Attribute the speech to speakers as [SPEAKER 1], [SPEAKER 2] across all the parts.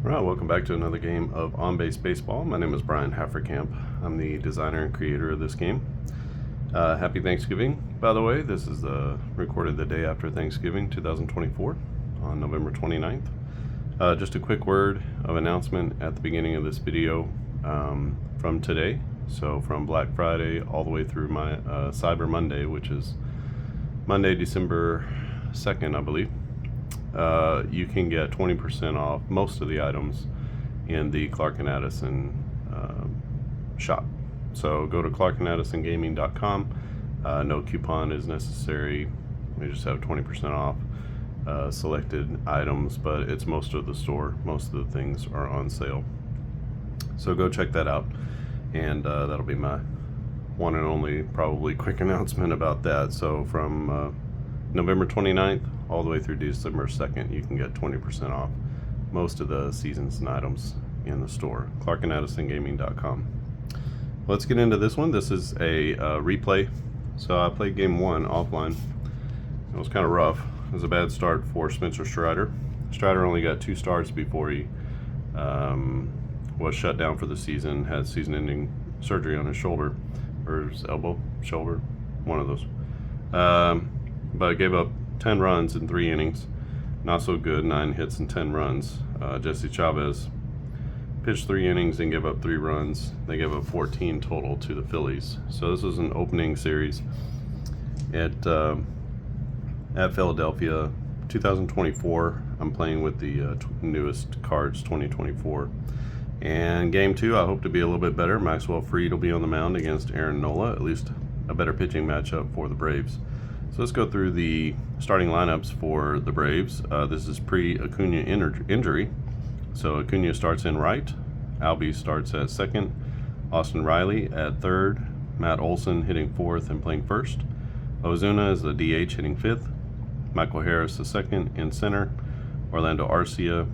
[SPEAKER 1] Right, welcome back to another game of On-Base Baseball. My name is Brian Hafferkamp. I'm the designer and creator of this game. Happy Thanksgiving, by the way. This is recorded the day after Thanksgiving, 2024, on November 29th. Just a quick word of announcement at the beginning of this video from today. So from Black Friday all the way through my Cyber Monday, which is Monday, December 2nd, I believe. You can get 20% off most of the items in the Clark & Addison shop. So go to clarkandaddisongaming.com. No coupon is necessary. We just have 20% off selected items, but it's most of the store. Most of the things are on sale. So go check that out, and that'll be my one and only probably quick announcement about that. So from November 29th all the way through December 2nd, you can get 20% off most of the seasons and items in the store. clarkandaddisongaming.com. Let's get into this one. This is a replay. So I played game one offline. It was kind of rough. It was a bad start for Spencer Strider. Strider only got 2 starts before he was shut down for the season, had season-ending surgery on his shoulder, or his elbow, shoulder, one of those. But gave up 10 runs in 3 innings. Not so good, 9 hits and 10 runs. Jesse Chavez pitched 3 innings and gave up 3 runs. They gave up 14 total to the Phillies. So this was an opening series at Philadelphia, 2024. I'm playing with the newest cards, 2024. And game 2, I hope to be a little bit better. Maxwell Fried will be on the mound against Aaron Nola, at least a better pitching matchup for the Braves. So let's go through the starting lineups for the Braves. This is pre-Acuna injury. So Acuna starts in right. Albies starts at second. Austin Riley at third. Matt Olson hitting fourth and playing first. Ozuna is the DH hitting fifth. Michael Harris the second in center. Orlando Arcia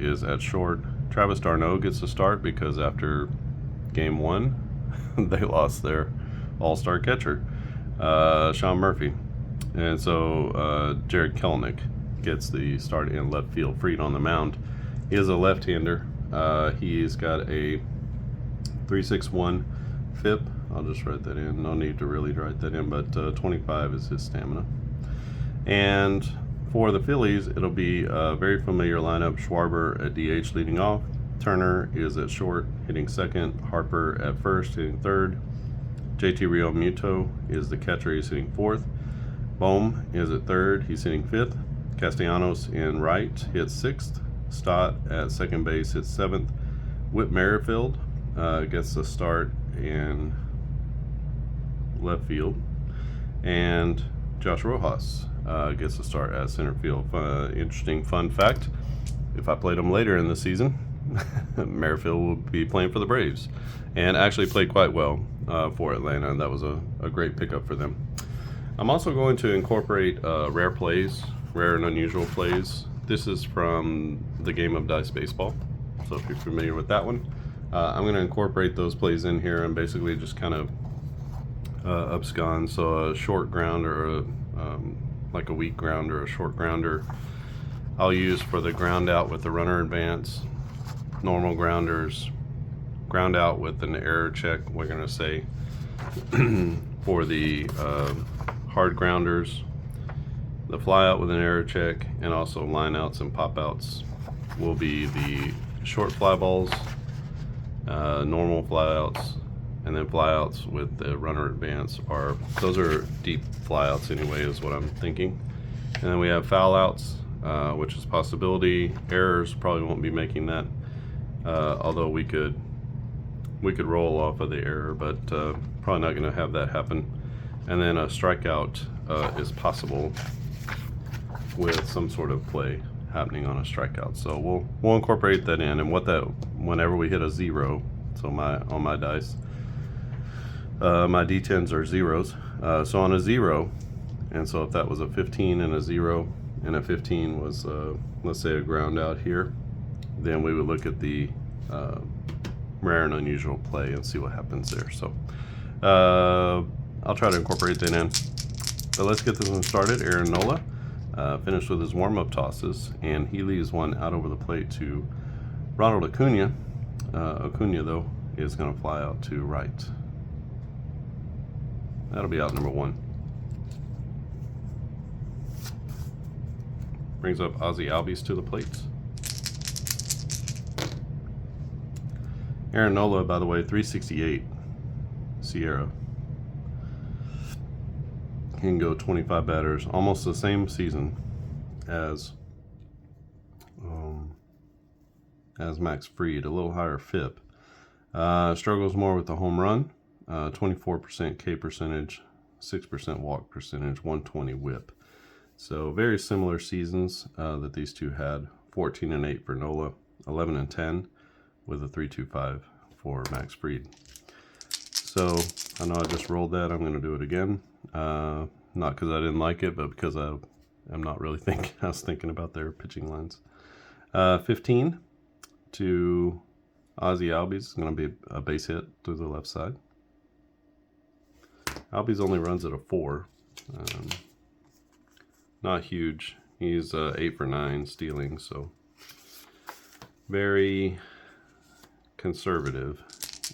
[SPEAKER 1] is at short. Travis d'Arnaud gets the start because after game 1, they lost their all-star catcher, Sean Murphy. And so Jared Kelenic gets the start in left field. Fried on the mound. He is a left-hander. He's got a 3.61 FIP. I'll just write that in. No need to really write that in, but 25 is his stamina. And for the Phillies, it'll be a very familiar lineup. Schwarber at DH leading off. Turner is at short, hitting second. Harper at first, hitting third. JT Realmuto is the catcher. He's hitting fourth. Bohm is at third. He's hitting fifth. Castellanos in right hits sixth. Stott at second base hits seventh. Whit Merrifield gets the start in left field. And Josh Rojas gets the start at center field. Interesting fun fact, if I played him later in the season, Merrifield will be playing for the Braves, and actually played quite well for Atlanta, and that was a great pickup for them. I'm also going to incorporate rare plays, rare and unusual plays. This is from the game of Dice Baseball, so if you're familiar with that one, I'm going to incorporate those plays in here and basically just kind of abscond. So a short ground, or like a weak ground or a short grounder, I'll use for the ground out with the runner advance. Normal grounders, ground out with an error check, we're going to say. For the hard grounders, the fly out with an error check, and also line outs and pop outs will be the short fly balls, normal fly outs, and then fly outs with the runner advance those are deep fly outs anyway, is what I'm thinking. And then we have foul outs, which is possibility. Errors, probably won't be making that, although we could roll off of the error, but probably not going to have that happen. And then a strikeout is possible with some sort of play happening on a strikeout. So we'll incorporate that in, and whenever we hit a 0, so on my dice, my D10s are zeros. So on a 0, and so if that was a 15 and a 0, and a 15 was let's say a ground out here, then we would look at the rare and unusual play and see what happens there. So I'll try to incorporate that in. But let's get this one started. Aaron Nola finished with his warm-up tosses, and he leaves one out over the plate to Ronald Acuna. Acuna, though, is going to fly out to right. That'll be out number 1. Brings up Ozzie Albies to the plate. Aaron Nola, by the way, 368 Sierra. He can go 25 batters, almost the same season as Max Fried, a little higher FIP. Struggles more with the home run, 24% K percentage, 6% walk percentage, 120 whip. So very similar seasons that these two had. 14 and 8 for Nola, 11 and 10 with a 3.25 for Max Fried. So I know I just rolled that. I'm going to do it again. Not because I didn't like it, but because I'm not really thinking. I was thinking about their pitching lines. 15 to Ozzie Albies is going to be a base hit through the left side. Albies only runs at a 4. Not huge. He's 8 for 9 stealing, so very conservative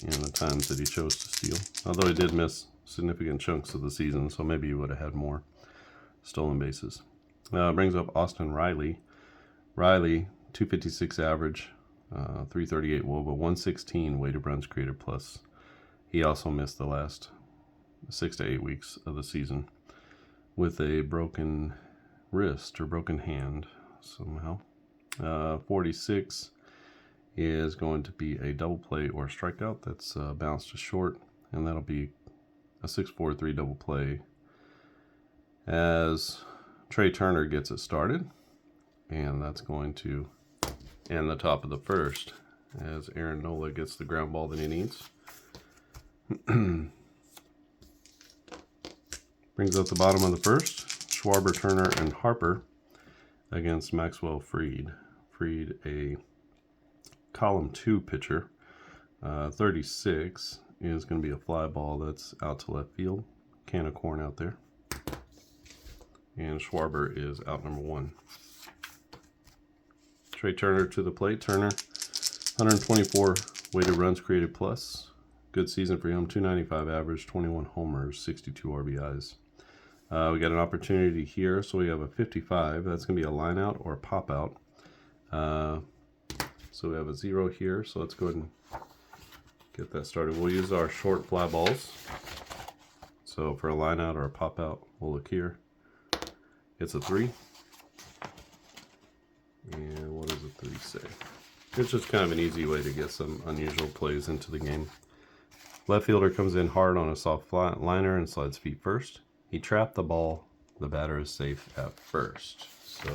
[SPEAKER 1] in the times that he chose to steal. Although he did miss significant chunks of the season, so maybe he would have had more stolen bases. Brings up Austin Riley. Riley, 256 average, 338 WOBA, 116 weighted runs created plus. He also missed the last 6 to 8 weeks of the season with a broken wrist or broken hand somehow. 46 is going to be a double play or strikeout. That's bounced to short, and that'll be a 6-4-3 double play as Trey Turner gets it started, and that's going to end the top of the first as Aaron Nola gets the ground ball that he needs. Brings up the bottom of the first. Schwarber, Turner, and Harper against Maxwell Fried. Fried, a column 2 pitcher. 36 is going to be a fly ball that's out to left field. Can of corn out there. And Schwarber is out number 1. Trey Turner to the plate. Turner, 124 weighted runs created plus. Good season for him. 295 average, 21 homers, 62 RBIs. We got an opportunity here, so we have a 55. That's going to be a line out or a pop out. So we have a 0 here, so let's go ahead and get that started. We'll use our short fly balls. So for a line out or a pop out, we'll look here. It's a 3. And what does a 3 say? It's just kind of an easy way to get some unusual plays into the game. Left fielder comes in hard on a soft flat liner and slides feet first. He trapped the ball. The batter is safe at first. So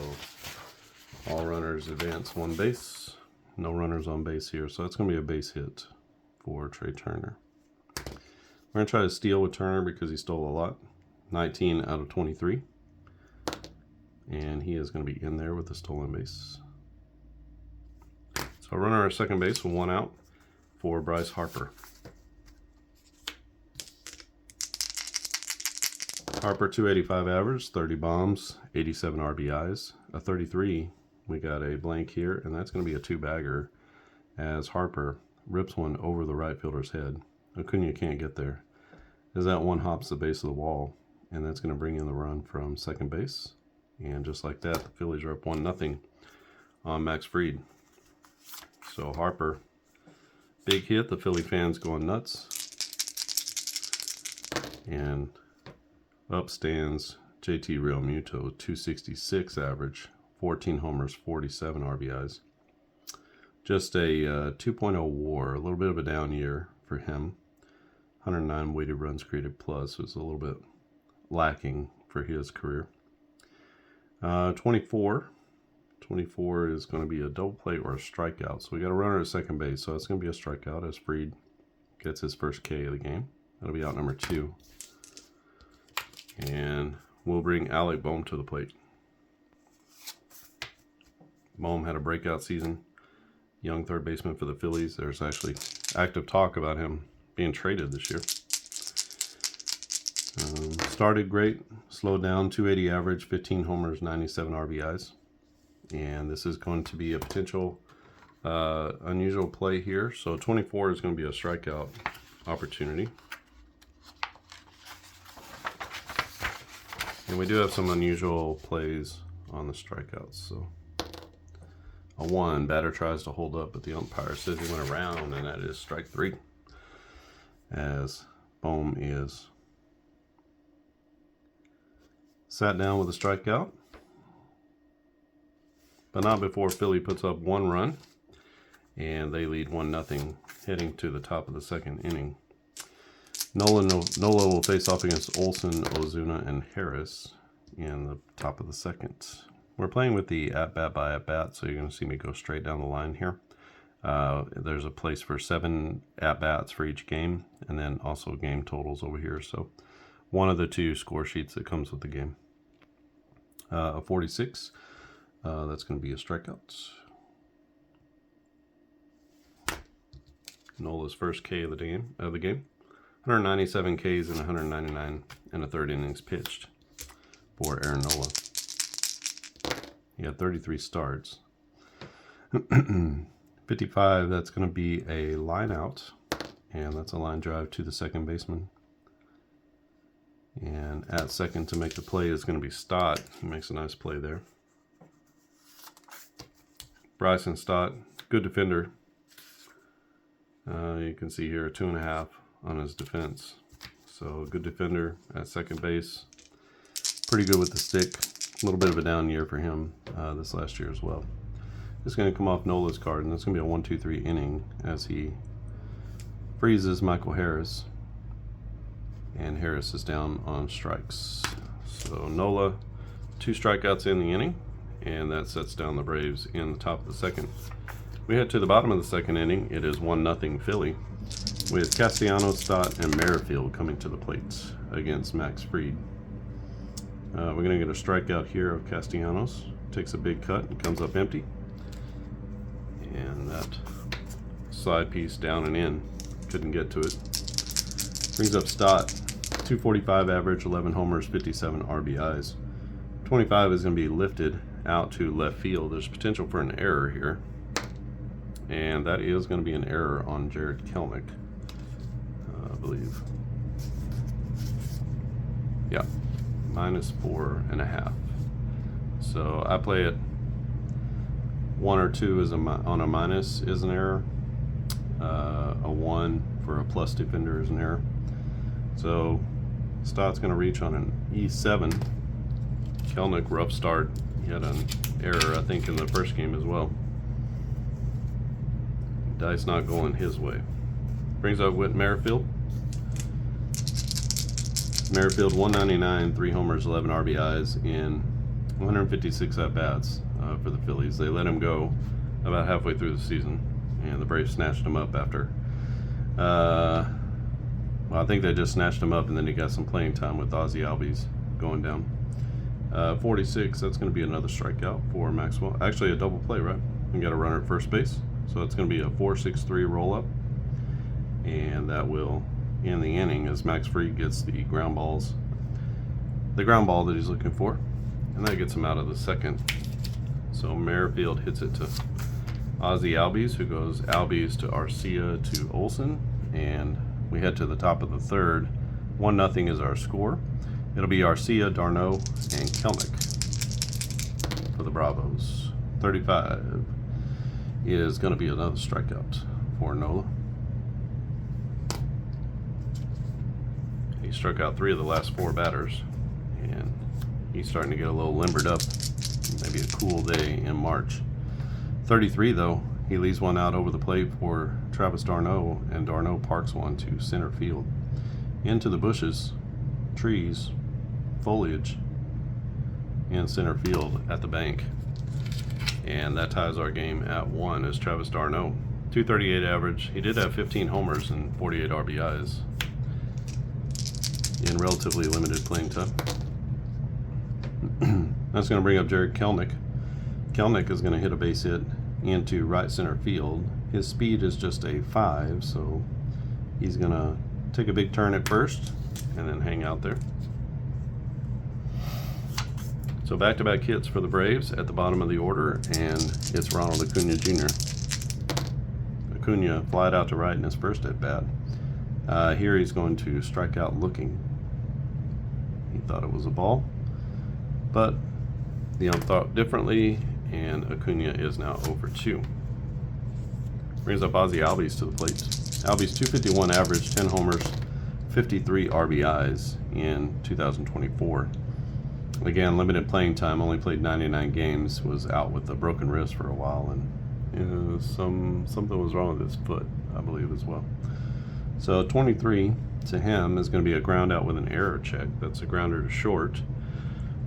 [SPEAKER 1] all runners advance 1 base. No runners on base here. So that's going to be a base hit for Trey Turner. We're going to try to steal with Turner because he stole a lot. 19 out of 23. And he is going to be in there with the stolen base. So runner at second base with 1 out for Bryce Harper. Harper, 285 average, 30 bombs, 87 RBIs. A 33, we got a blank here, and that's going to be a 2-bagger as Harper rips one over the right fielder's head. Acuna can't get there, as that one hops the base of the wall, and that's going to bring in the run from second base. And just like that, the Phillies are up 1-0 on Max Fried. So Harper, big hit. The Philly fans going nuts. And up stands JT Realmuto, 266 average, 14 homers, 47 RBIs. Just a 2.0 WAR, a little bit of a down year for him. 109 weighted runs created plus was a little bit lacking for his career. 24 is going to be a double play or a strikeout. So we got a runner at second base, so it's going to be a strikeout as Fried gets his first K of the game. That'll be out number 2. And we'll bring Alec Bohm to the plate. Bohm had a breakout season. Young third baseman for the Phillies. There's actually active talk about him being traded this year. Started great, slowed down, 280 average, 15 homers, 97 RBIs. And this is going to be a potential Unusual play here. So 24 is going to be a strikeout opportunity. And we do have some unusual plays on the strikeouts. So a 1, batter tries to hold up, but the umpire says he went around, and that is strike 3. As Bohm is sat down with a strikeout, but not before Philly puts up 1 run, and they lead 1-0 heading to the top of the second inning. Nola will face off against Olson, Ozuna, and Harris in the top of the second. We're playing with the at-bat by at-bat, so you're going to see me go straight down the line here. There's a place for 7 at-bats for each game, and then also game totals over here. So one of the 2 score sheets that comes with the game. A 46, that's going to be a strikeout. Nola's first K of the game. 197 Ks and 199 and a third innings pitched for Aaron Nola. He had 33 starts. 55, that's going to be a line out, and that's a line drive to the second baseman. And at second to make the play is going to be Stott. He makes a nice play there. Bryson Stott, good defender. You can see here a 2.5 on his defense. So good defender at second base. Pretty good with the stick. A little bit of a down year for him this last year as well. It's going to come off Nola's card, and that's going to be a 1-2-3 inning as he freezes Michael Harris. And Harris is down on strikes. So Nola, 2 strikeouts in the inning, and that sets down the Braves in the top of the second. We head to the bottom of the second inning. It is 1-0 Philly, with Castellanos, Stott, and Merrifield coming to the plate against Max Fried. We're going to get a strikeout here of Castellanos. Takes a big cut and comes up empty. And that side piece down and in. Couldn't get to it. Brings up Stott. 245 average, 11 homers, 57 RBIs. 25 is going to be lifted out to left field. There's potential for an error here. And that is going to be an error on Jared Kelnick, I believe. Yeah, -4.5. So I play it 1 or 2 is on a minus is an error. A 1 for a plus defender is an error. So Stott's going to reach on an E7. Kelnick, rough start. He had an error, I think, in the first game as well. Dice not going his way. Brings up Whit Merrifield. Merrifield 199, 3 homers, 11 RBIs in 156 at-bats for the Phillies. They let him go about halfway through the season, and the Braves snatched him up after. Well, I think they just snatched him up, and then he got some playing time with Ozzie Albies going down. 46, that's going to be another strikeout for Maxwell. Actually, a double play, right? We got a runner at first base. So it's going to be a 4-6-3 roll-up, and that will end the inning as Max Fried gets the ground ball that he's looking for, and that gets him out of the second. So Merrifield hits it to Ozzie Albies, who goes Albies to Arcia to Olson, and we head to the top of the third. 1-0 is our score. It'll be Arcia, d'Arnaud, and Kelnick for the Bravos. 35 is going to be another strikeout for Nola. He struck out 3 of the last 4 batters, and he's starting to get a little limbered up. Maybe a cool day in March. 33 though, he leaves one out over the plate for Travis d'Arnaud, and d'Arnaud parks one to center field. Into the bushes, trees, foliage in center field at the bank. And that ties our game at 1 as Travis d'Arnaud. 238 average. He did have 15 homers and 48 RBIs in relatively limited playing time. That's going to bring up Jared Kelnick. Kelnick is going to hit a base hit into right center field. His speed is just a 5, so he's going to take a big turn at first and then hang out there. So back-to-back hits for the Braves at the bottom of the order, and it's Ronald Acuna Jr. Acuna flied out to right in his first at bat. Here he's going to strike out looking. He thought it was a ball, but the ump thought differently, and Acuna is now over 2. Brings up Ozzie Albies to the plate. Albies 251 average, 10 homers, 53 RBIs in 2024. Again, limited playing time, only played 99 games, was out with a broken wrist for a while, and something was wrong with his foot, I believe, as well. So 23 to him is going to be a ground out with an error check. That's a grounder to short.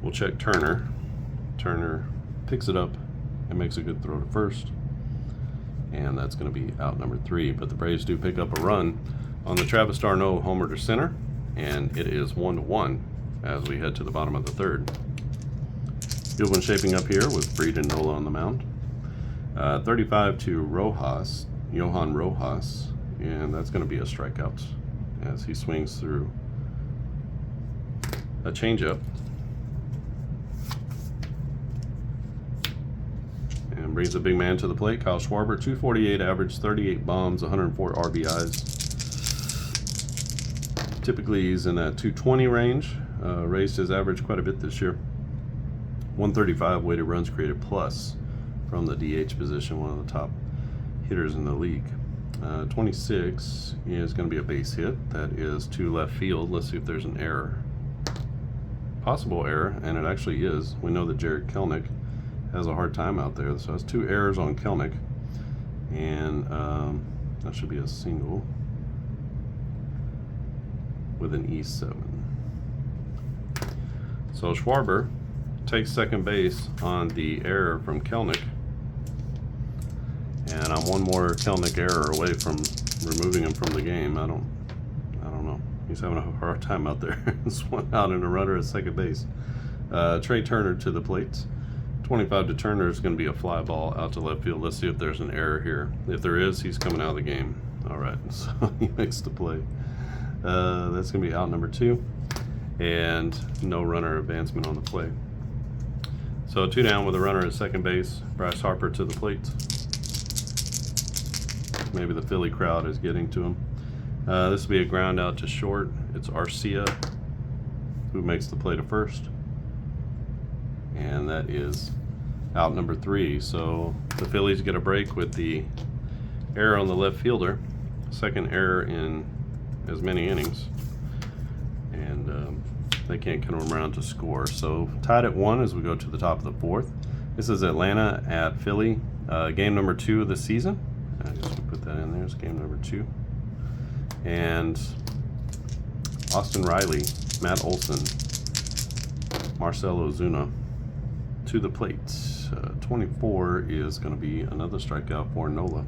[SPEAKER 1] We'll check Turner. Turner picks it up and makes a good throw to first, and that's going to be out number 3. But the Braves do pick up a run on the Travis d'Arnaud homer to center, and it is 1-1 as we head to the bottom of the 3rd. Good one shaping up here with Fried and Nola on the mound. 35 to Rojas, Johan Rojas, and that's going to be a strikeout as he swings through a changeup and brings the big man to the plate. Kyle Schwarber, 248 average, 38 bombs, 104 RBIs. Typically he's in that 220 range. Raised his average quite a bit this year. 135 weighted runs created plus from the DH position, one of the top hitters in the league. 26 is going to be a base hit. That is to left field. Let's see if there's an error. Possible error, and it actually is. We know that Jared Kelenic has a hard time out there, so it's 2 errors on Kelenic, and that should be a single with an E7. So Schwarber takes second base on the error from Kelenic, and I'm one more Kelenic error away from removing him from the game. I don't know. He's having a hard time out there. It's 1 out and a runner at second base. Trey Turner to the plate. 25 to Turner is going to be a fly ball out to left field. Let's see if there's an error here. If there is, he's coming out of the game. All right, so he makes the play. That's going to be out number 2, and no runner advancement on the play. So 2 down with a runner at second base. Bryce Harper to the plate. Maybe the Philly crowd is getting to him. This will be a ground out to short. It's Arcia who makes the play to first, and that is out number 3. So the Phillies get a break with the error on the left fielder, second error in as many innings, and they can't come around to score. So tied at 1 as we go to the top of the 4th. This is Atlanta at Philly, game number 2 of the season. I guess we put that in there. It's game number 2. And Austin Riley, Matt Olson, Marcell Ozuna to the plate. 24 is going to be another strikeout for Nola.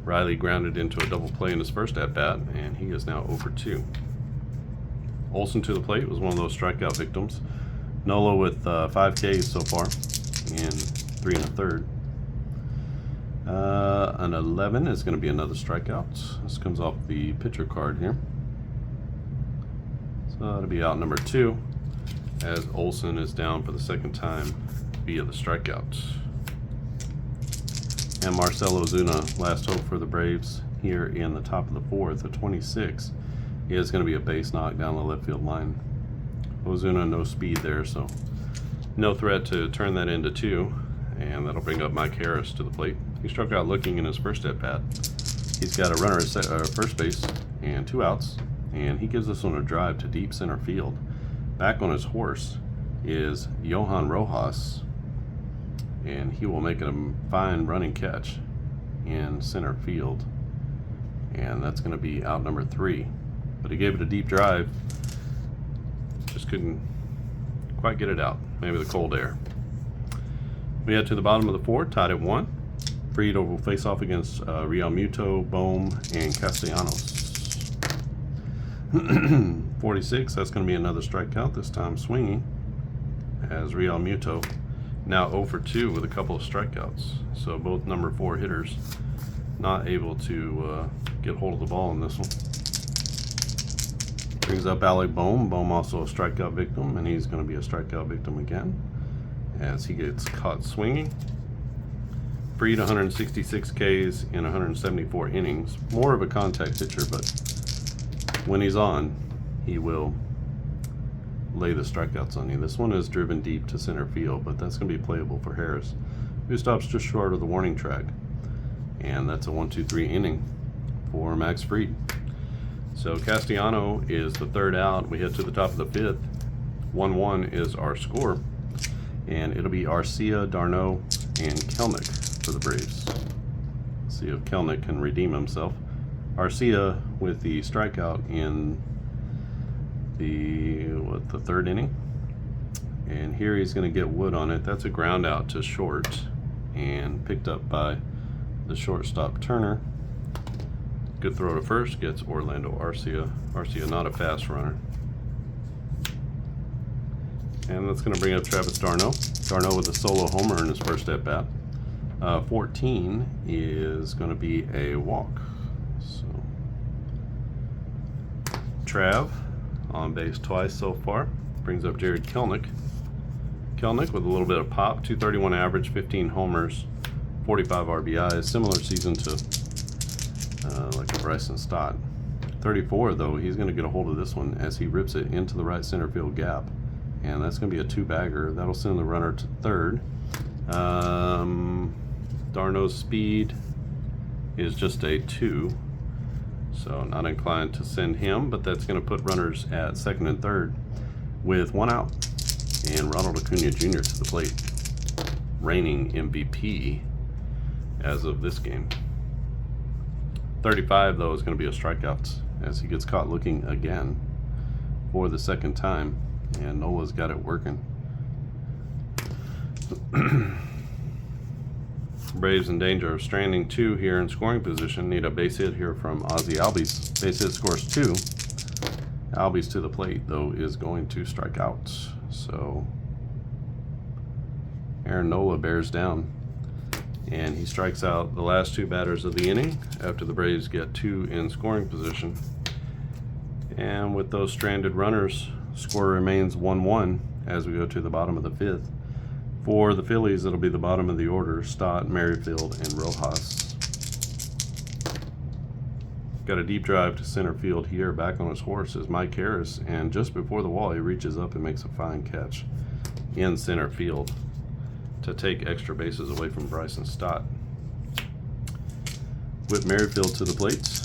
[SPEAKER 1] Riley grounded into a double play in his first at-bat, and he is now over 2. Olson to the plate was one of those strikeout victims. Nola with 5 Ks so far in 3 1/3. An 11 is going to be another strikeout. This comes off the pitcher card here. So that'll be out number 2 as Olson is down for the second time via the strikeout. And Marcell Ozuna, last hope for the Braves here in the top of the 4th. At 26 is going to be a base knock down the left field line. Ozuna, no speed there, so no threat to turn that into 2. And that'll bring up Mike Harris to the plate. He struck out looking in his first at-bat. He's got a runner at first base and 2 outs, and he gives this one a drive to deep center field. Back on his horse is Johan Rojas, and he will make a fine running catch in center field, and that's going to be out number 3. But he gave it a deep drive, just couldn't quite get it out. Maybe the cold air. We head to the bottom of the 4th, tied at 1. Fried will face off against Real Muto, Bohm, and Castellanos. 46, that's going to be another strikeout, this time swinging, as Real Muto now 0 for 2 with a couple of strikeouts. So both number 4 hitters not able to get hold of the ball in this one. Brings up Alec Bohm. Bohm also a strikeout victim, and he's going to be a strikeout victim again as he gets caught swinging. Fried 166 Ks in 174 innings. More of a contact pitcher, but when he's on, he will lay the strikeouts on you. This one is driven deep to center field, but that's going to be playable for Harris, who stops just short of the warning track. And that's a 1-2-3 inning for Max Fried. So Castellano is the third out. We head to the top of the fifth. 1-1 is our score. And it'll be Arcia, d'Arnaud, and Kelenic for the Braves. See if Kelenic can redeem himself. Arcia with the strikeout in the third inning. And here he's going to get Wood on it. That's a ground out to short and picked up by the shortstop Turner. Good throw to first, gets Orlando Arcia. Arcia not a fast runner. And that's going to bring up Travis d'Arnaud. d'Arnaud with a solo homer in his first at bat. 14 is going to be a walk. So Trav on base twice so far. Brings up Jared Kelenic. Kelenic with a little bit of pop. 231 average, 15 homers, 45 RBIs. Similar season to like a Bryson Stott. 34 though, he's going to get a hold of this one as he rips it into the right center field gap. And that's going to be a two-bagger. That'll send the runner to third. d'Arnaud's speed is just a 2. So not inclined to send him, but that's going to put runners at second and third with 1 out. And Ronald Acuna Jr. to the plate. Reigning MVP as of this game. 35 though is going to be a strikeout as he gets caught looking again for the second time. And Nola's got it working. Braves in danger of stranding 2 here in scoring position. Need a base hit here from Ozzie Albies. Base hit scores 2. Albies to the plate, though, is going to strike out. So Aaron Nola bears down. And he strikes out the last 2 batters of the inning after the Braves get 2 in scoring position. And with those stranded runners, score remains 1-1 as we go to the bottom of the 5th. For the Phillies, it'll be the bottom of the order: Stott, Merrifield, and Rojas. Got a deep drive to center field here. Back on his horse is Mike Harris, and just before the wall, he reaches up and makes a fine catch in center field to take extra bases away from Bryson Stott. Whip Merrifield to the plate.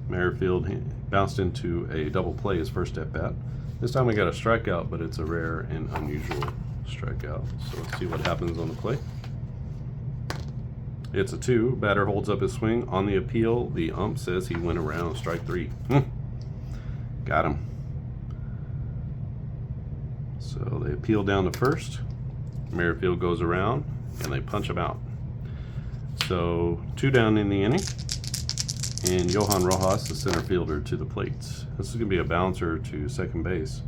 [SPEAKER 1] Merrifield bounced into a double play his first at bat. This time we got a strikeout, but it's a rare and unusual strikeout. So let's see what happens on the play. It's a 2. Batter holds up his swing. On the appeal, the ump says he went around. Strike 3. Got him. So they appeal down to first. Merrifield goes around, and they punch him out. So 2 down in the inning. And Johan Rojas, the center fielder, to the plate. This is going to be a bouncer to second base.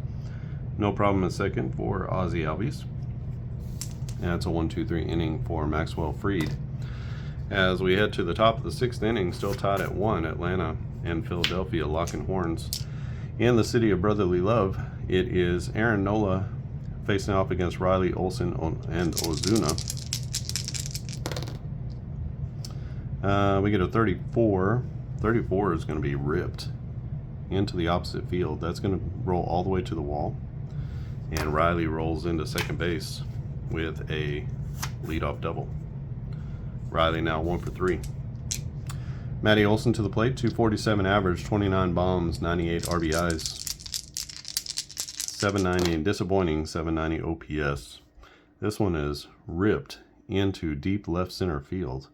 [SPEAKER 1] No problem at second for Ozzie Albies. And it's a 1-2-3 inning for Maxwell Fried. As we head to the top of the 6th inning, still tied at 1, Atlanta and Philadelphia locking horns. In the city of brotherly love, it is Aaron Nola facing off against Riley, Olsen, and Ozuna. We get a 34. 34 is going to be ripped into the opposite field. That's going to roll all the way to the wall. And Riley rolls into second base with a leadoff double. Riley now 1 for 3. Matty Olson to the plate, 247 average, 29 bombs, 98 RBIs, 790 and disappointing 790 OPS. This one is ripped into deep left center field.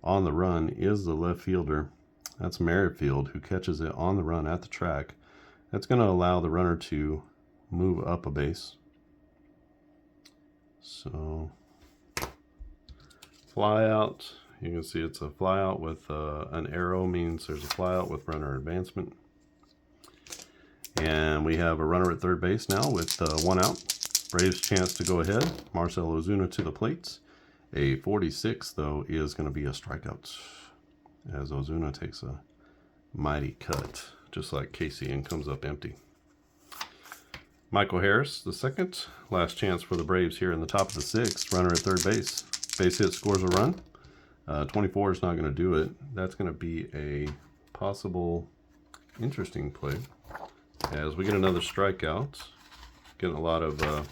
[SPEAKER 1] On the run is the left fielder. That's Merrifield, who catches it on the run at the track. That's going to allow the runner to move up a base. So, fly out. You can see it's a fly out with an arrow, means there's a fly out with runner advancement. And we have a runner at third base now with 1 out. Braves chance to go ahead. Marcell Ozuna to the plate. A 46, though, is going to be a strikeout, as Ozuna takes a mighty cut, just like Casey, and comes up empty. Michael Harris, the second. Last chance for the Braves here in the top of the 6th. Runner at third base. Base hit scores a run. 24 is not going to do it. That's going to be a possible interesting play as we get another strikeout. Getting a lot of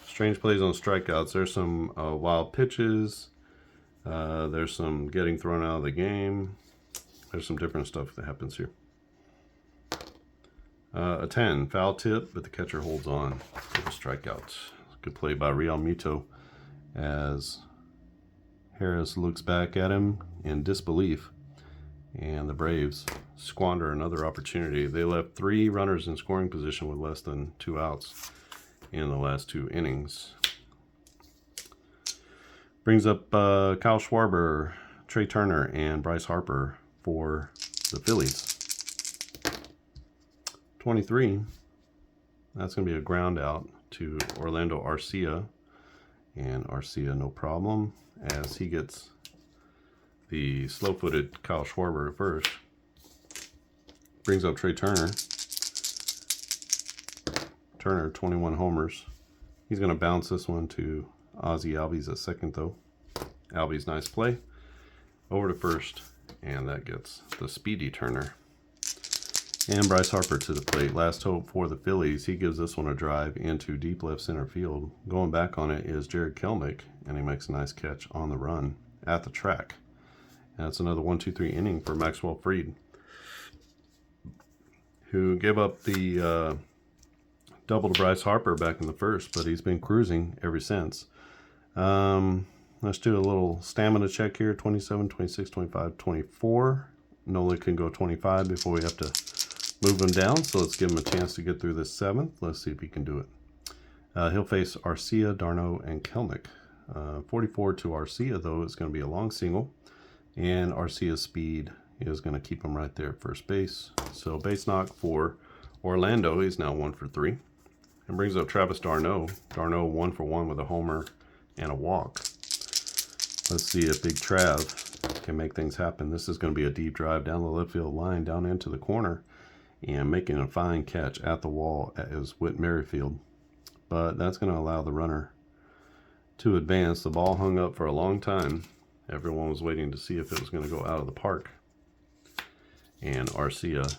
[SPEAKER 1] strange plays on strikeouts. There's some wild pitches. There's some getting thrown out of the game. There's some different stuff that happens here. A 10, foul tip, but the catcher holds on for the strikeout. Good play by Real Muto as Harris looks back at him in disbelief, and the Braves squander another opportunity. They left 3 runners in scoring position with less than 2 outs in the last 2 innings. Brings up Kyle Schwarber, Trey Turner, and Bryce Harper for the Phillies. 23, that's going to be a ground out to Orlando Arcia, and Arcia no problem as he gets the slow-footed Kyle Schwarber at first. Brings up Trey Turner. Turner, 21 homers. He's going to bounce this one to Ozzie Albies at second, though. Albies, nice play. Over to first, and that gets the speedy Turner. And Bryce Harper to the plate. Last hope for the Phillies. He gives this one a drive into deep left center field. Going back on it is Jared Kelenic, and he makes a nice catch on the run at the track. And that's another 1-2-3 inning for Maxwell Fried, who gave up the double to Bryce Harper back in the first, but he's been cruising ever since. Let's do a little stamina check here. 27, 26, 25, 24. Nola can go 25 before we have to move him down, so let's give him a chance to get through this 7th. Let's see if he can do it. He'll face Arcia, Darno, and Kelenic. 44 to Arcia, though, is going to be a long single, and Arcia's speed is going to keep him right there at first base. So base knock for Orlando. He's now 1 for 3. And brings up Travis d'Arnaud. d'Arnaud 1 for 1 with a homer and a walk. Let's see if Big Trav can make things happen. This is going to be a deep drive down the left field line, down into the corner, and making a fine catch at the wall is Whit Merrifield. But that's going to allow the runner to advance. The ball hung up for a long time. Everyone was waiting to see if it was going to go out of the park. And Arcia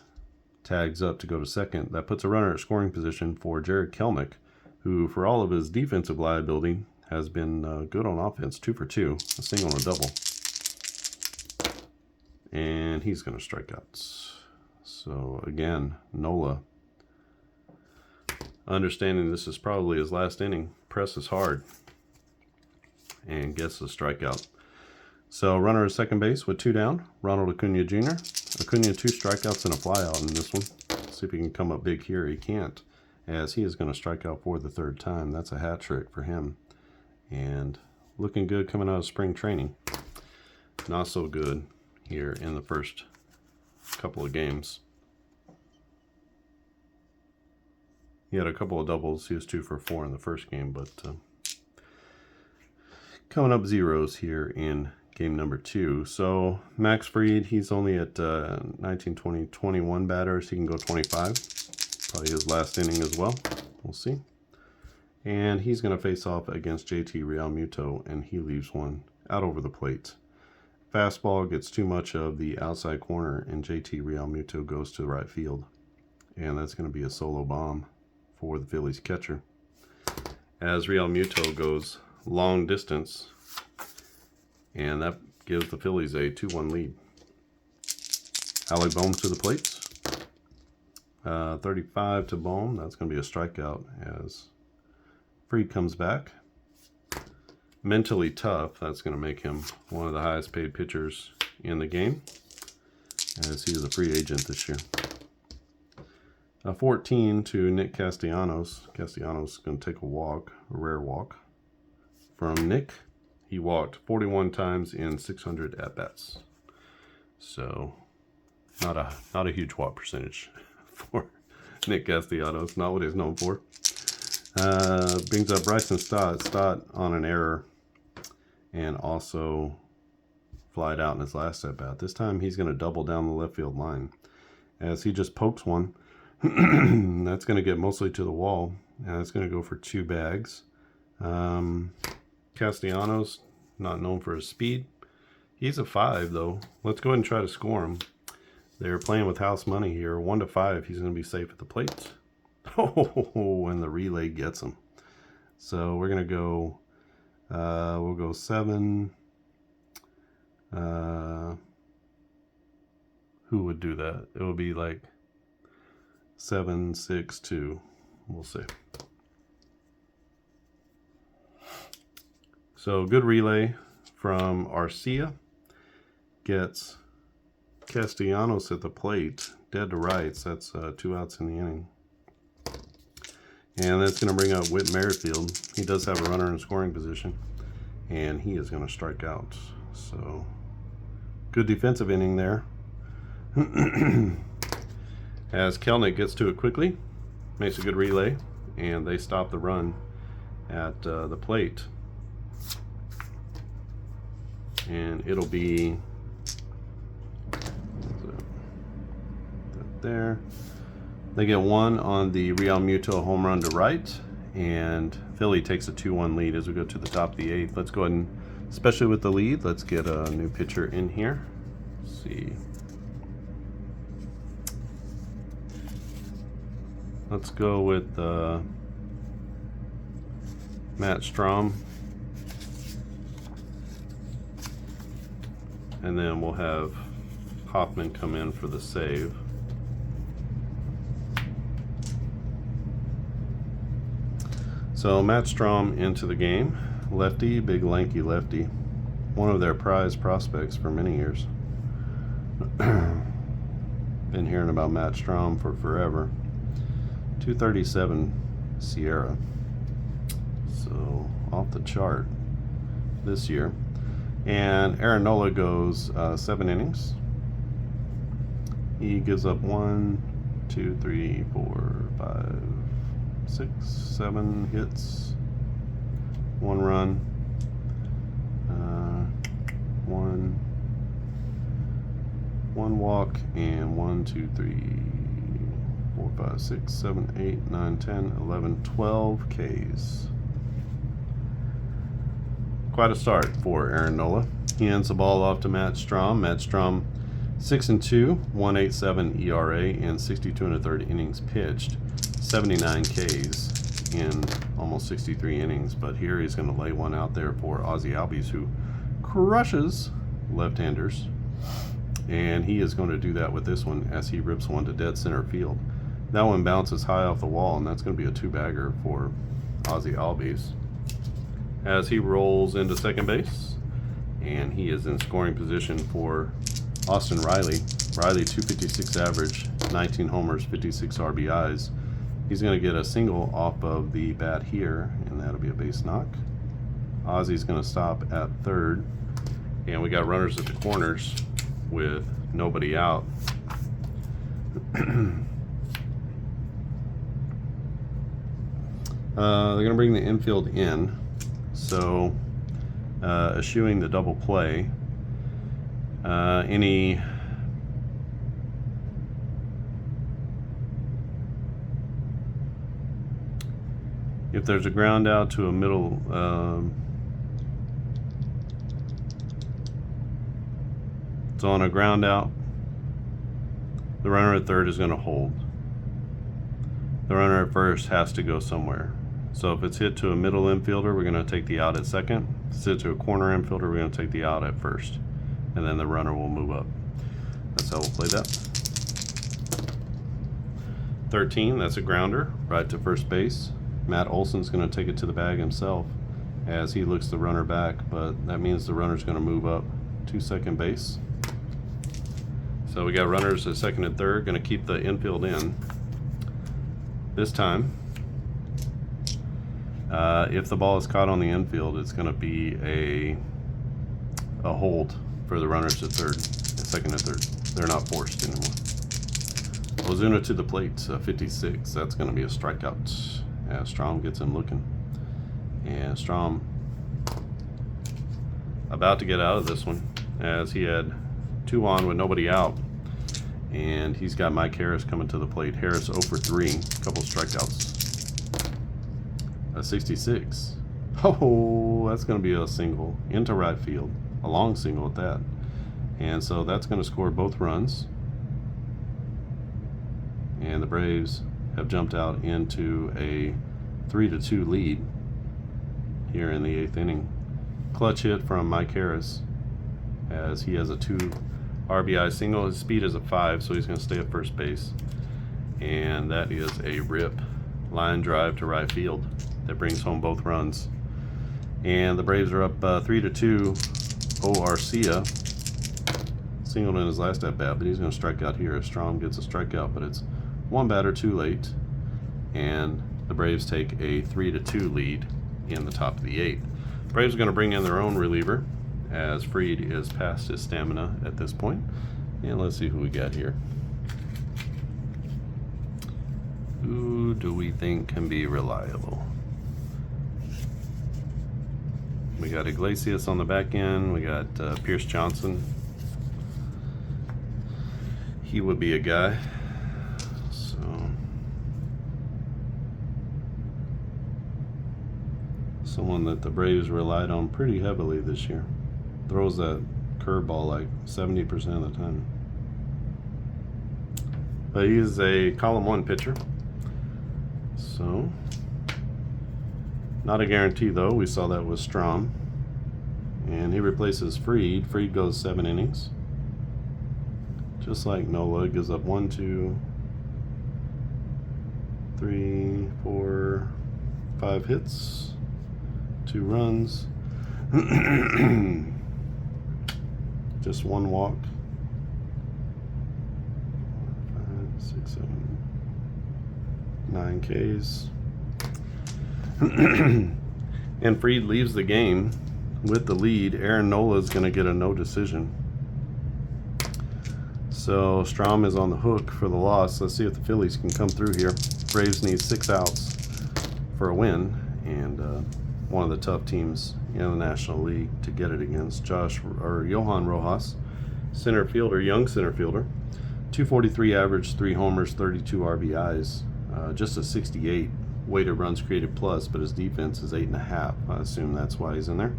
[SPEAKER 1] tags up to go to second. That puts a runner at scoring position for Jared Kelenic, who, for all of his defensive liability, has been good on offense. 2 for 2, a single and a double. And he's going to strike out. So again, Nola, understanding this is probably his last inning, presses hard and gets the strikeout. So runner at second base with 2 down, Ronald Acuna Jr. Acuna 2 strikeouts and a flyout in this one. See if he can come up big here. He can't, as he is going to strike out for the 3rd time. That's a hat trick for him. And looking good coming out of spring training. Not so good here in the first couple of games. He had a couple of doubles. He was 2 for 4 in the first game, but coming up zeros here in game number 2. So Max Fried, he's only at 19, 20, 21 batters. He can go 25. Probably his last inning as well. We'll see. And he's going to face off against JT Realmuto, and he leaves one out over the plate. Fastball gets too much of the outside corner, and JT Realmuto goes to the right field. And that's going to be a solo bomb for the Phillies catcher, as Realmuto goes long distance, and that gives the Phillies a 2-1 lead. Alec Bohm to the plate. 35 to Bohm. That's going to be a strikeout as Fried comes back. Mentally tough. That's going to make him one of the highest paid pitchers in the game, as he is a free agent this year. 14 to Nick Castellanos. Castellanos going to take a walk, a rare walk from Nick. He walked 41 times in 600 at-bats. So not a huge walk percentage for Nick Castellanos. Not what he's known for. Brings up Bryson Stott. Stott on an error, and also flied out in his last at-bat. This time he's going to double down the left field line, as he just pokes one. That's going to get mostly to the wall, and it's going to go for 2 bags. Castellanos not known for his speed. He's a 5 though. Let's go ahead and try to score him. They're playing with house money here. 1 to 5. He's going to be safe at the plate. Oh, and the relay gets him. So we're going to go, we'll go 7. Who would do that? It would be like 7, 6, 2. We'll see. So good relay from Arcia. Gets Castellanos at the plate, dead to rights. That's 2 outs in the inning. And that's going to bring up Whit Merrifield. He does have a runner in scoring position, and he is going to strike out. So good defensive inning there. As Kelnick gets to it quickly, makes a good relay, and they stop the run at the plate. And it'll be there. They get 1 on the Real Muto home run to right, and Philly takes a 2-1 lead as we go to the top of the 8th. Let's go ahead and, especially with the lead, let's get a new pitcher in here. Let's see. Let's go with Matt Strom. And then we'll have Hoffman come in for the save. So Matt Strom into the game. Lefty, big lanky lefty. One of their prized prospects for many years. Been hearing about Matt Strom for forever. 237 Sierra. So off the chart this year. And Aaron Nola goes 7 innings. He gives up 1, 2, 3, 4, 5, 6, 7 hits, 1 run, 1 walk, and 1, 2, 3, 4, 5, 6, 7, 8, 9, 10, 11, 12 Ks. Quite a start for Aaron Nola. He hands the ball off to Matt Strom. Matt Strom, 6-2, 1.87 ERA, and 62 1/3 innings pitched. 79 Ks in almost 63 innings. But here he's going to lay one out there for Ozzie Albies, who crushes left-handers. And he is going to do that with this one as he rips one to dead center field. That one bounces high off the wall, and that's going to be a 2-bagger for Ozzie Albies. As he rolls into second base, and he is in scoring position for Austin Riley. Riley, 256 average, 19 homers, 56 RBIs. He's going to get a single off of the bat here, and that'll be a base knock. Ozzie's going to stop at third, and we got runners at the corners with nobody out. They're going to bring the infield in. So, eschewing the double play. If there's a ground out to a middle, so on a ground out, the runner at third is going to hold. The runner at first has to go somewhere. So if it's hit to a middle infielder, we're going to take the out at second. If it's hit to a corner infielder, we're going to take the out at first. And then the runner will move up. That's how we'll play that. 13, that's a grounder, right to first base. Matt Olson's going to take it to the bag himself as he looks the runner back, but that means the runner's going to move up to second base. So we got runners at second and third, going to keep the infield in. This time, if the ball is caught on the infield, it's going to be a hold for the runners at third, second and third. They're not forced anymore. Ozuna to the plate, 56. That's going to be a strikeout as Strom gets him looking. And Strom about to get out of this one as he had 2 on with nobody out. And he's got Mike Harris coming to the plate. Harris 0 for 3, a couple strikeouts. A 66. Oh, that's going to be a single into right field, a long single at that. And so that's going to score both runs. And the Braves have jumped out into a 3-2 lead here in the 8th inning. Clutch hit from Mike Harris, as he has a 2 RBI single. His speed is a 5, so he's going to stay at first base. And that is a rip line drive to right field that brings home both runs. And the Braves are up 3-2. O. Arcia singled in his last at bat, but he's going to strike out here. Strom gets a strikeout, but it's 1 batter too late. And the Braves take a 3-2 lead in the top of the 8th. Braves are going to bring in their own reliever, as Fried is past his stamina at this point. And let's see who we got here. Who do we think can be reliable? We got Iglesias on the back end. We got Pierce Johnson. He would be a guy. So someone that the Braves relied on pretty heavily this year. Throws that curveball like 70% of the time. But he's a column 1 pitcher. So, not a guarantee though. We saw that with Strom. And he replaces Fried. Fried goes 7 innings. Just like Nola, gives up 1, 2, 3, 4, 5 hits, 2 runs, just 1 walk. 5, 6, 7, 9 Ks. And Fried leaves the game with the lead. Aaron Nola is going to get a no decision. So Strom is on the hook for the loss. Let's see if the Phillies can come through here. Braves need 6 outs for a win, and one of the tough teams in the National League to get it against. Johan Rojas, center fielder, young center fielder, 243 average, 3 homers, 32 RBIs, just a 68 weighted runs created plus, but his defense is 8.5. I assume that's why he's in there.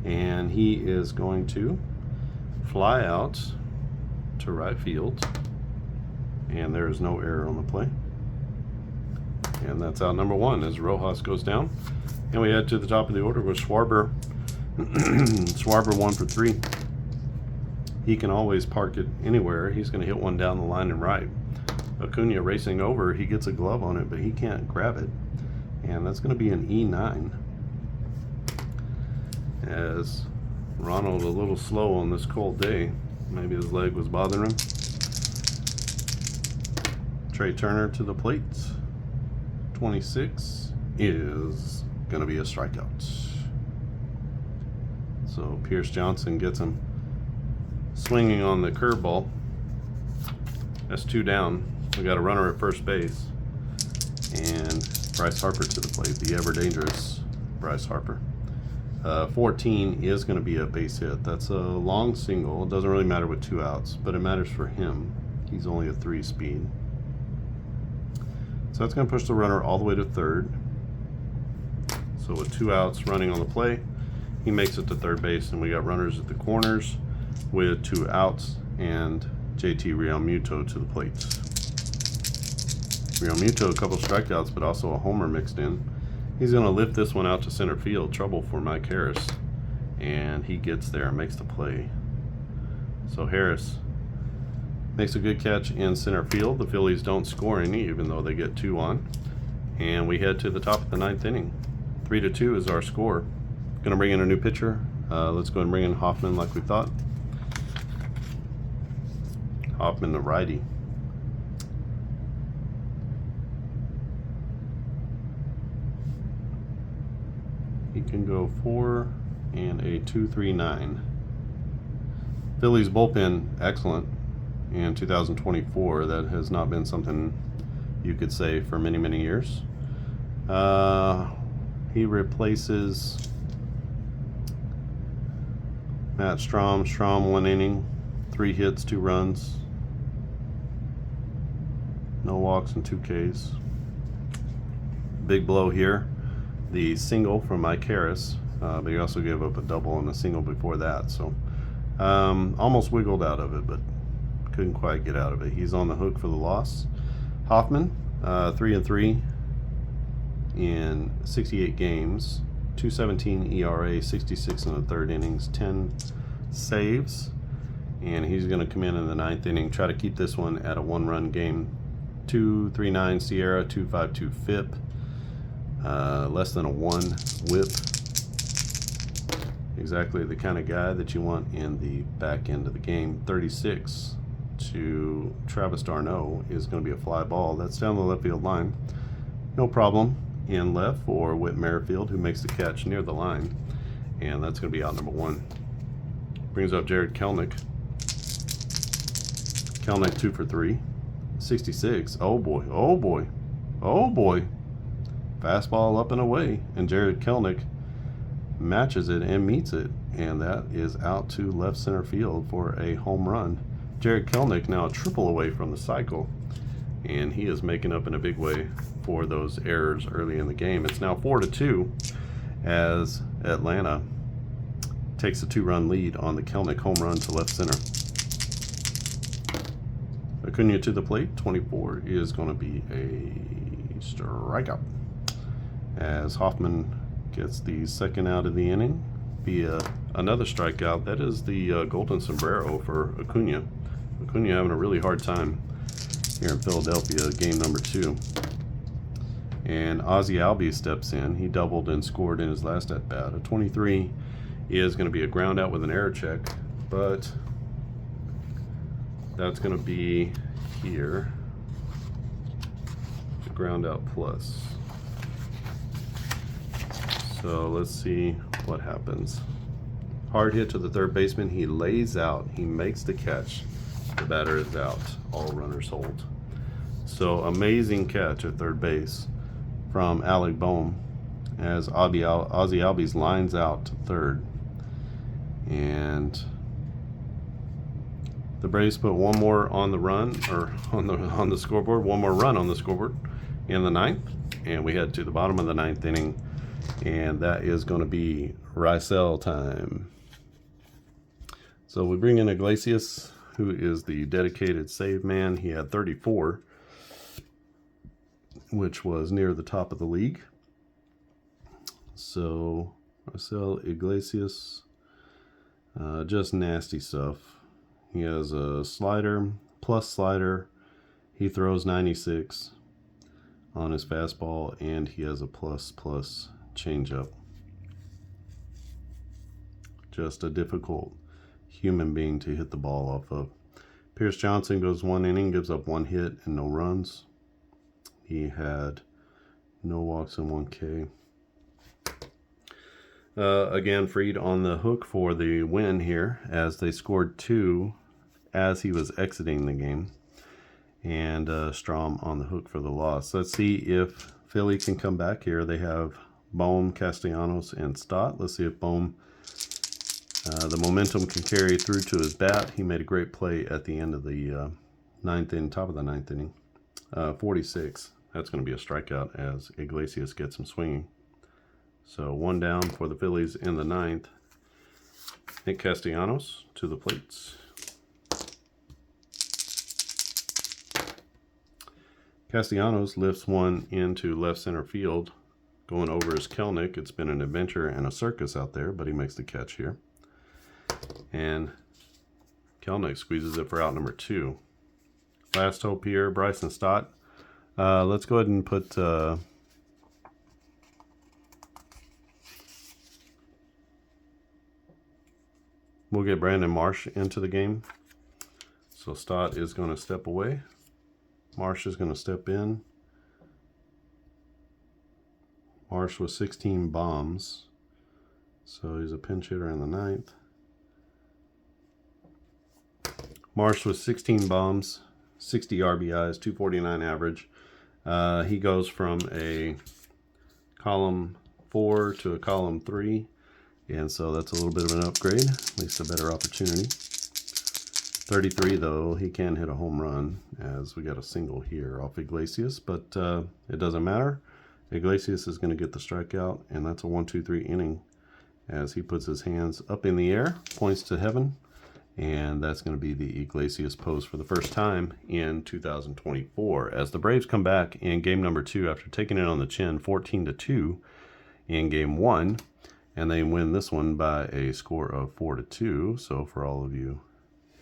[SPEAKER 1] And he is going to fly out to right field, and there is no error on the play. And that's out number 1 as Rojas goes down. And we head to the top of the order with Schwarber. Schwarber 1 for 3. He can always park it anywhere. He's going to hit one down the line and right. Acuna racing over. He gets a glove on it, but he can't grab it. And that's going to be an E9. As Ronald a little slow on this cold day. Maybe his leg was bothering him. Trey Turner to the plate. 26 is going to be a strikeout. So Pierce Johnson gets him swinging on the curveball. That's 2 down. We got a runner at first base. And Bryce Harper to the plate, the ever dangerous Bryce Harper. 14 is going to be a base hit. That's a long single. It doesn't really matter with 2 outs, but it matters for him. He's only a 3 speed. So that's going to push the runner all the way to third. So with 2 outs running on the play, he makes it to third base, and we got runners at the corners with 2 outs and JT Realmuto to the plate. Realmuto, a couple strikeouts, but also a homer mixed in. He's going to lift this one out to center field. Trouble for Mike Harris. And he gets there and makes the play. So Harris makes a good catch in center field. The Phillies don't score any, even though they get 2 on. And we head to the top of the 9th inning. 3-2 is our score. Going to bring in a new pitcher. Let's go ahead and bring in Hoffman like we thought. Hoffman, the righty. He can go 4 and a 2.39. Phillies bullpen, excellent in 2024. That has not been something you could say for many, many years. He replaces Matt Strom. Strom 1 inning, 3 hits, 2 runs, no walks and 2 Ks. Big blow here the single from Mike Harris, but he also gave up a double and a single before that. So almost wiggled out of it, but couldn't quite get out of it. He's on the hook for the loss. Hoffman, 3-3 in 68 games, 2.17 ERA, 66 in the third innings, 10 saves, and he's going to come in the ninth inning, try to keep this one at a one-run game. 2.39 Sierra, 2.52 FIP, less than a 1 WHIP. Exactly the kind of guy that you want in the back end of the game. 36 to Travis d'Arnaud is going to be a fly ball. That's down the left field line. No problem in left for Whit Merrifield, who makes the catch near the line, and that's going to be out number 1. Brings up Jared Kelenic. Kelenic 2 for 3, 66. Oh boy, oh boy, oh boy. Fastball up and away, and Jared Kelenic matches it and meets it, and that is out to left center field for a home run. Jared Kelenic now a triple away from the cycle, and he is making up in a big way for those errors early in the game. It's now 4-2 as Atlanta takes a 2-run lead on the Kelenic home run to left center. Acuna to the plate, 24 is going to be a strikeout as Hoffman gets the second out of the inning via another strikeout. That is the golden sombrero for Acuna. Acuna having a really hard time here in Philadelphia, game number 2. And Ozzie Albies steps in. He doubled and scored in his last at-bat. A 23 is going to be a ground out with an error check, but that's going to be here, the ground out plus. So let's see what happens. Hard hit to the third baseman. He lays out. He makes the catch. The batter is out. All runners hold. So amazing catch at third base from Alec Bohm as Ozzie Albies lines out to third. And the Braves put one more on the run, or on the scoreboard, one more run on the scoreboard in the ninth. And we head to the bottom of the ninth inning. And that is going to be Rysel time. So we bring in Iglesias, who is the dedicated save man. He had 34, which was near the top of the league. So Rysel Iglesias, just nasty stuff. He has a slider, plus slider. He throws 96 on his fastball, and he has a plus changeup. Just a difficult human being to hit the ball off of. Pierce Johnson goes 1 inning, gives up 1 hit and no runs. He had no walks and 1 K. Again, Fried on the hook for the win here, as they scored 2 as he was exiting the game. And Strom on the hook for the loss. Let's see if Philly can come back here. They have Bohm, Castellanos, and Stott. Let's see if Bohm, the momentum can carry through to his bat. He made a great play at the end of the top of the ninth inning. 46. That's going to be a strikeout as Iglesias gets him swinging. So 1 down for the Phillies in the ninth. Nick Castellanos to the plates. Castellanos lifts one into left center field. Going over is Kelenic. It's been an adventure and a circus out there, but he makes the catch here. And Kelenic squeezes it for out number 2. Last hope here, Bryson Stott. Let's go ahead and put we'll get Brandon Marsh into the game. So Stott is going to step away. Marsh is going to step in. Marsh with 16 bombs. So he's a pinch hitter in the ninth. Marsh with 16 bombs, 60 RBIs, 249 average. He goes from a column 4 to a column 3. And so that's a little bit of an upgrade, at least a better opportunity. 33 though, he can hit a home run as we got a single here off Iglesias, but it doesn't matter Iglesias is going to get the strikeout, and that's a 1-2-3 inning as he puts his hands up in the air, points to heaven, and that's going to be the Iglesias pose for the first time in 2024 as the Braves come back in game number 2 after taking it on the chin 14-2 in game 1, and they win this one by a score of 4-2. So for all of you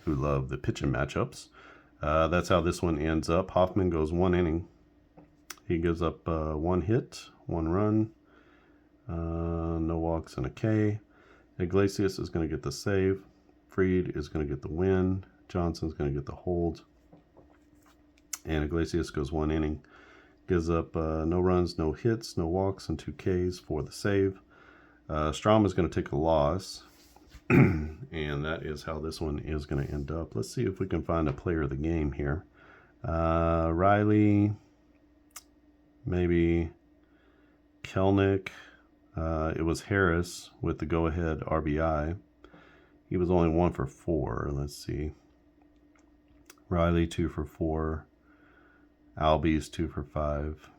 [SPEAKER 1] who love the pitching matchups, that's how this one ends up. Hoffman goes 1 inning. He gives up 1 hit, 1 run, no walks, and a K. Iglesias is going to get the save. Fried is going to get the win. Johnson's going to get the hold. And Iglesias goes 1 inning. Gives up no runs, no hits, no walks, and 2 Ks for the save. Strom is going to take a loss. And that is how this one is going to end up. Let's see if we can find a player of the game here. Riley, maybe Kelnick. It was Harris with the go-ahead RBI. He was only 1 for 4. Let's see. Riley 2 for 4. Albies 2 for 5.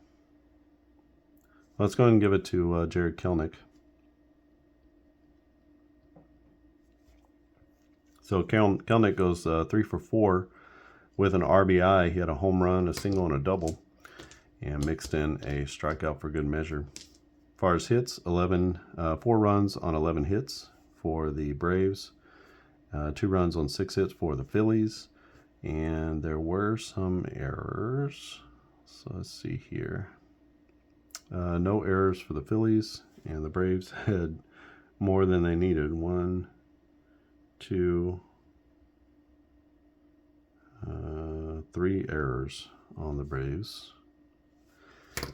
[SPEAKER 1] Let's go ahead and give it to Jared Kelnick. So Kelnick goes 3 for 4 with an RBI. He had a home run, a single, and a double, and mixed in a strikeout for good measure. As far as hits, 4 runs on 11 hits for the Braves. 2 runs on 6 hits for the Phillies. And there were some errors. So let's see here. No errors for the Phillies. And the Braves had more than they needed. 1, 2, 3 errors on the Braves.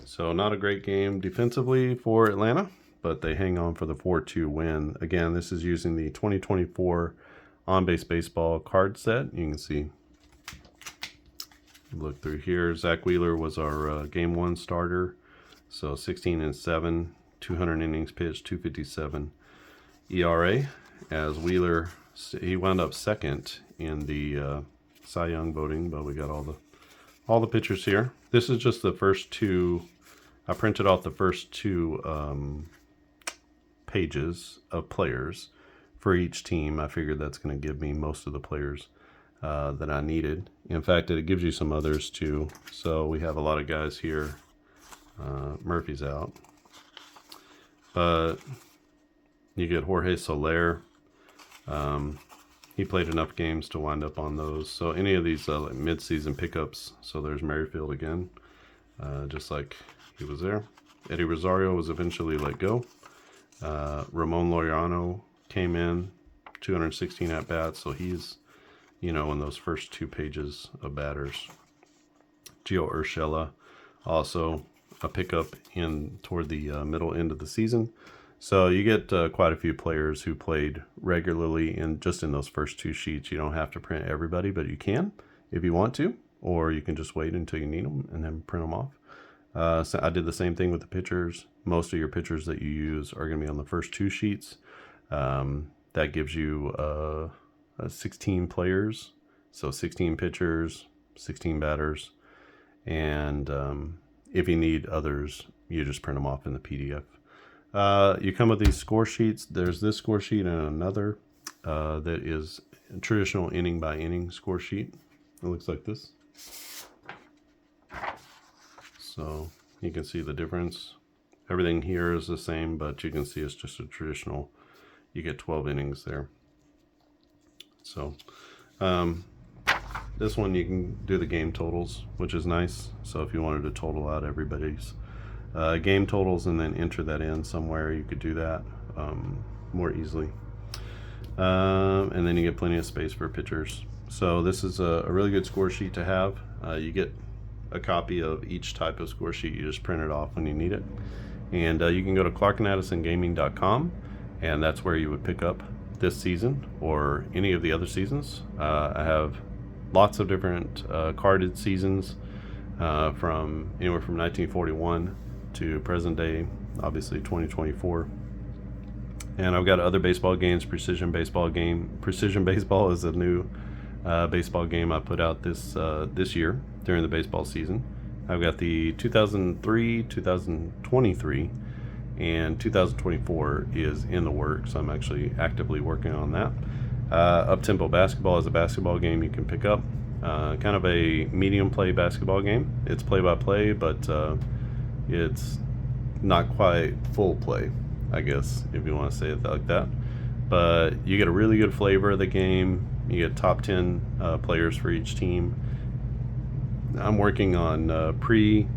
[SPEAKER 1] So not a great game defensively for Atlanta, but they hang on for the 4-2 win. Again, this is using the 2024 On-Base Baseball card set. You can see, look through here, Zach Wheeler was our game 1 starter. So 16-7, 200 innings pitched, 257 ERA. As Wheeler, he wound up second in the Cy Young voting, but we got all the pitchers here. This is just the first 2. I printed off the first 2 pages of players for each team. I figured that's going to give me most of the players that I needed. In fact, it gives you some others too. So we have a lot of guys here. Murphy's out, but you get Jorge Soler. He played enough games to wind up on those. So any of these like mid-season pickups. So there's Merrifield again, just like he was there. Eddie Rosario was eventually let go. Ramon Laureano came in, 216 at bats. So he's, in those first 2 pages of batters. Gio Urshela, also a pickup in toward the middle end of the season. So you get quite a few players who played regularly in those first 2 sheets. You don't have to print everybody, but you can if you want to, or you can just wait until you need them and then print them off. So I did the same thing with the pitchers. Most of your pitchers that you use are going to be on the first 2 sheets. That gives you 16 players, so 16 pitchers, 16 batters, and if you need others, you just print them off in the PDF. You come with these score sheets. There's this score sheet and another that is a traditional inning by inning score sheet. It looks like this. So you can see the difference. Everything here is the same, but you can see it's just a traditional. You get 12 innings there. So this one you can do the game totals, which is nice. So if you wanted to total out everybody's game totals and then enter that in somewhere, you could do that more easily. And then you get plenty of space for pitchers. So this is a really good score sheet to have. You get a copy of each type of score sheet. You just print it off when you need it. And you can go to clarkaddisongaming.com, and that's where you would pick up this season or any of the other seasons. I have lots of different carded seasons from anywhere from 1941 to present day, obviously 2024. And I've got other baseball games, Precision Baseball game. Precision Baseball is a new baseball game I put out this year during the baseball season. I've got the 2003, 2023, and 2024 is in the works. I'm actually actively working on that. Up-tempo basketball is a basketball game you can pick up. Kind of a medium play basketball game. It's play-by-play, but it's not quite full play, I guess, if you want to say it like that. But you get a really good flavor of the game. You get top 10 players for each team. I'm working on pre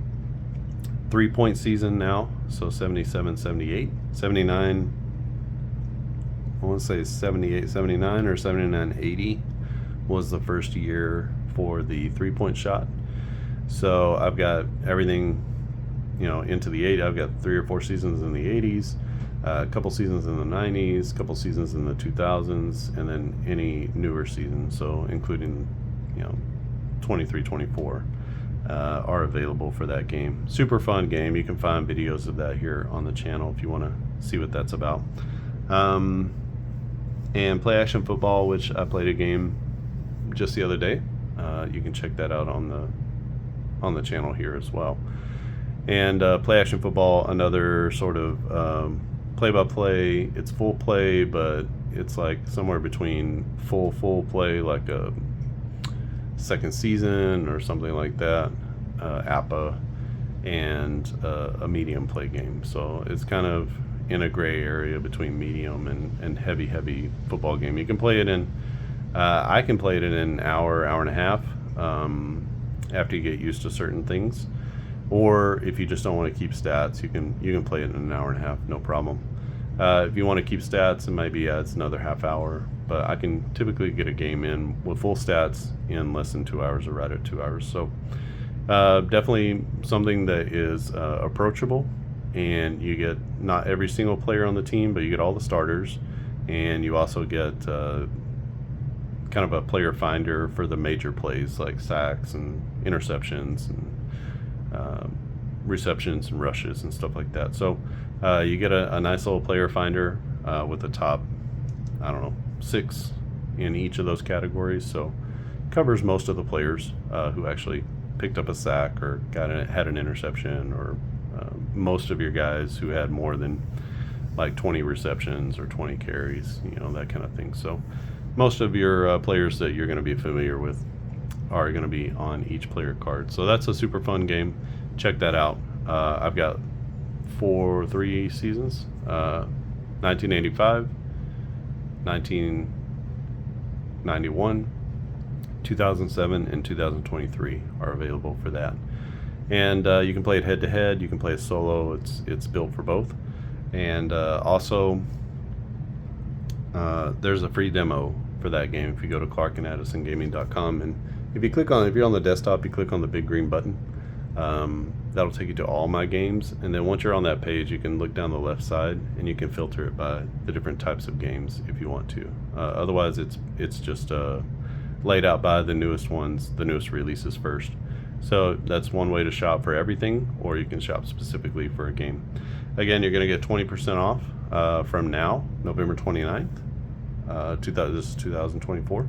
[SPEAKER 1] 3-point season now, so 77, 78, 79, I want to say 78, 79 or 79, 80 was the first year for the 3-point shot. So I've got everything, into the 80s. I've got 3 or 4 seasons in the 80s, a couple seasons in the 90s, a couple seasons in the 2000s, and then any newer seasons, so including 23, 24 are available for that game. Super fun game. You can find videos of that here on the channel if you want to see what that's about. And play action football, which I played a game just the other day. You can check that out on the channel here as well. And play action football, another sort of play-by-play. It's full play, but it's like somewhere between full play, like a second season or something like that, APA, and a medium play game. So it's kind of in a gray area between medium and heavy football game. You can play it in, I can play it in an hour and a half after you get used to certain things. Or if you just don't want to keep stats, you can play it in an hour and a half, no problem. If you want to keep stats, it might be it's another half hour. But I can typically get a game in with full stats in less than 2 hours or right at 2 hours. So definitely something that is approachable, and you get not every single player on the team, but you get all the starters, and you also get kind of a player finder for the major plays like sacks and interceptions and receptions and rushes and stuff like that. So you get a nice little player finder with the top, 6 in each of those categories. So covers most of the players who actually picked up a sack or had an interception, or most of your guys who had more than like 20 receptions or 20 carries, that kind of thing. So most of your players that you're going to be familiar with are going to be on each player card. So that's a super fun game. Check that out. I've got 3 seasons, 1985, 1991, 2007, and 2023 are available for that. And you can play it head to head. You can play it solo. It's built for both. And also there's a free demo for that game if you go to clarkandaddisongaming.com, and if you're on the desktop, you click on the big green button. That'll take you to all my games, and then once you're on that page, you can look down the left side and you can filter it by the different types of games if you want to. Otherwise, it's just laid out by the newest releases first. So that's one way to shop for everything, or you can shop specifically for a game. Again, you're going to get 20% off from now, November 29th. This is 2024.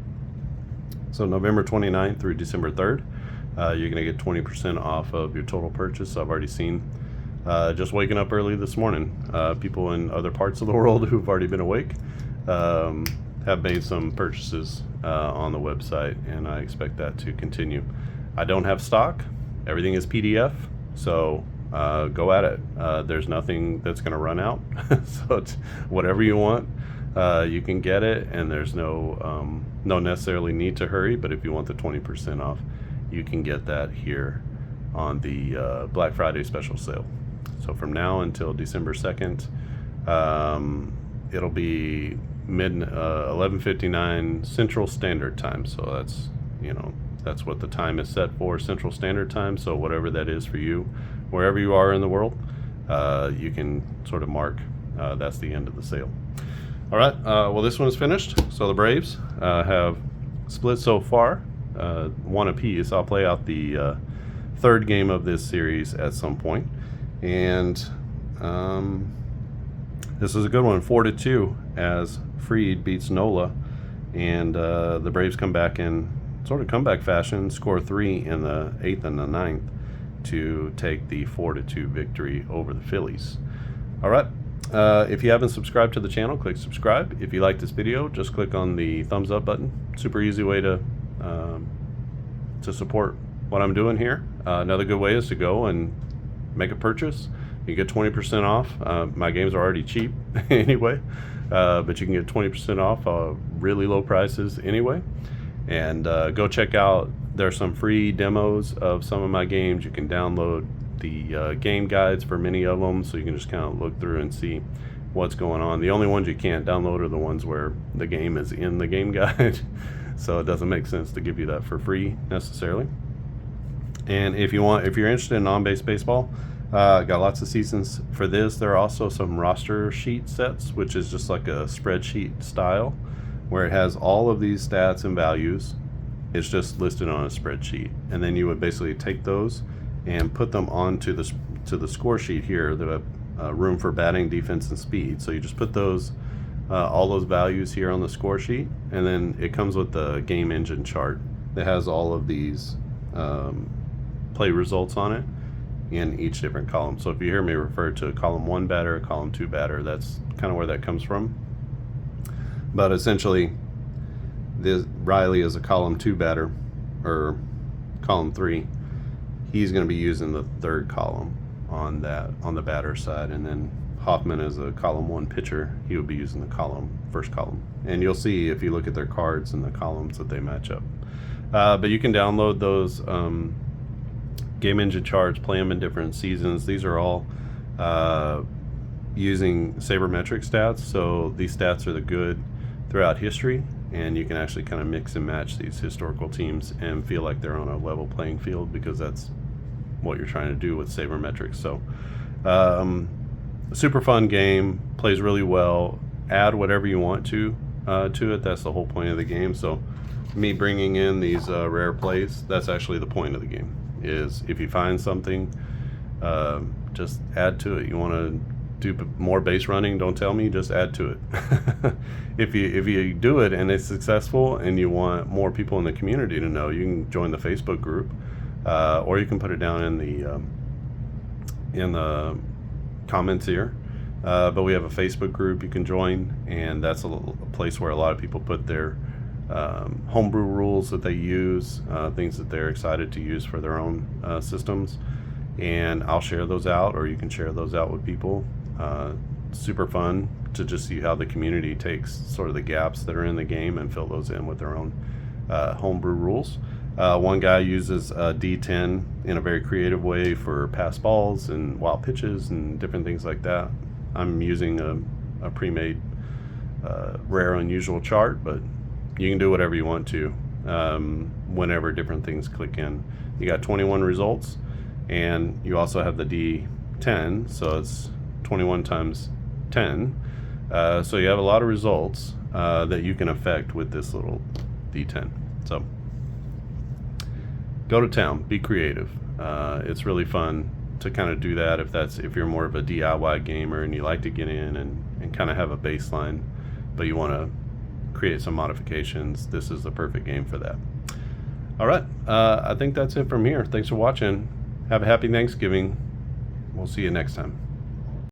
[SPEAKER 1] So November 29th through December 3rd. You're going to get 20% off of your total purchase. I've already seen, just waking up early this morning, people in other parts of the world who've already been awake have made some purchases on the website, and I expect that to continue. I don't have stock. Everything is PDF, so go at it. There's nothing that's going to run out. So it's whatever you want, you can get it, and there's no necessarily need to hurry, but if you want the 20% off, you can get that here on the Black Friday special sale. So from now until December 2nd, it'll be 11:59 Central Standard Time. So that's what the time is set for, Central Standard Time. So whatever that is for you, wherever you are in the world, you can sort of mark that's the end of the sale. All right, well, this one is finished. So the Braves have split so far, 1 apiece. I'll play out the third game of this series at some point. And this is a good one, 4-2, as Fried beats Nola. And the Braves come back in sort of comeback fashion, score 3 in the 8th and the 9th. to take the 4-2 victory over the Phillies. All right. If you haven't subscribed to the channel, click subscribe. If you like this video, just click on the thumbs up button. Super easy way to support what I'm doing here. Another good way is to go and make a purchase. You get 20% off. My games are already cheap anyway, but you can get 20% off really low prices anyway. And go check out, there's some free demos of some of my games. You can download the game guides for many of them, so you can just kind of look through and see what's going on. The only ones you can't download are the ones where the game is in the game guide. So it doesn't make sense to give you that for free necessarily. And if you're interested in on-base baseball, got lots of seasons for this. There are also some roster sheet sets, which is just like a spreadsheet style, where it has all of these stats and values. It's just listed on a spreadsheet, and then you would basically take those and put them onto the score sheet here, the room for batting, defense, and speed. So you just put those all those values here on the score sheet, and then it comes with the game engine chart that has all of these play results on it in each different column. So if you hear me refer to a column 1 batter, a column 2 batter, that's kind of where that comes from. But essentially, Riley is a column 2 batter, or column 3. He's going to be using the 3rd column on the batter side, and then Hoffman is a column 1 pitcher. He would be using the 1st column. And you'll see if you look at their cards and the columns that they match up. But you can download those game engine charts, play them in different seasons. These are all using sabermetric stats, so these stats are the good throughout history, and you can actually kind of mix and match these historical teams and feel like they're on a level playing field, because that's what you're trying to do with sabermetrics. So super fun game, plays really well. Add whatever you want to it. That's the whole point of the game. So me bringing in these rare plays, that's actually the point of the game, is if you find something, just add to it. You want to do more base running, don't tell me, just add to it. If you do it and it's successful and you want more people in the community to know, you can join the Facebook group, or you can put it down in the comments here. But we have a Facebook group you can join, and that's a place where a lot of people put their homebrew rules that they use, things that they're excited to use for their own systems, and I'll share those out, or you can share those out with people. Super fun to just see how the community takes sort of the gaps that are in the game and fill those in with their own homebrew rules. One guy uses D10 in a very creative way for pass balls and wild pitches and different things like that. I'm using a pre-made rare unusual chart, but you can do whatever you want to whenever different things click in. You got 21 results, and you also have the D10, so it's 21 times 10. So you have a lot of results that you can affect with this little D10. So go to town, be creative. It's really fun to kind of do that if you're more of a DIY gamer and you like to get in and kind of have a baseline, but you want to create some modifications. This is the perfect game for that. All right, I think that's it from here. Thanks for watching. Have a happy Thanksgiving. We'll see you next time.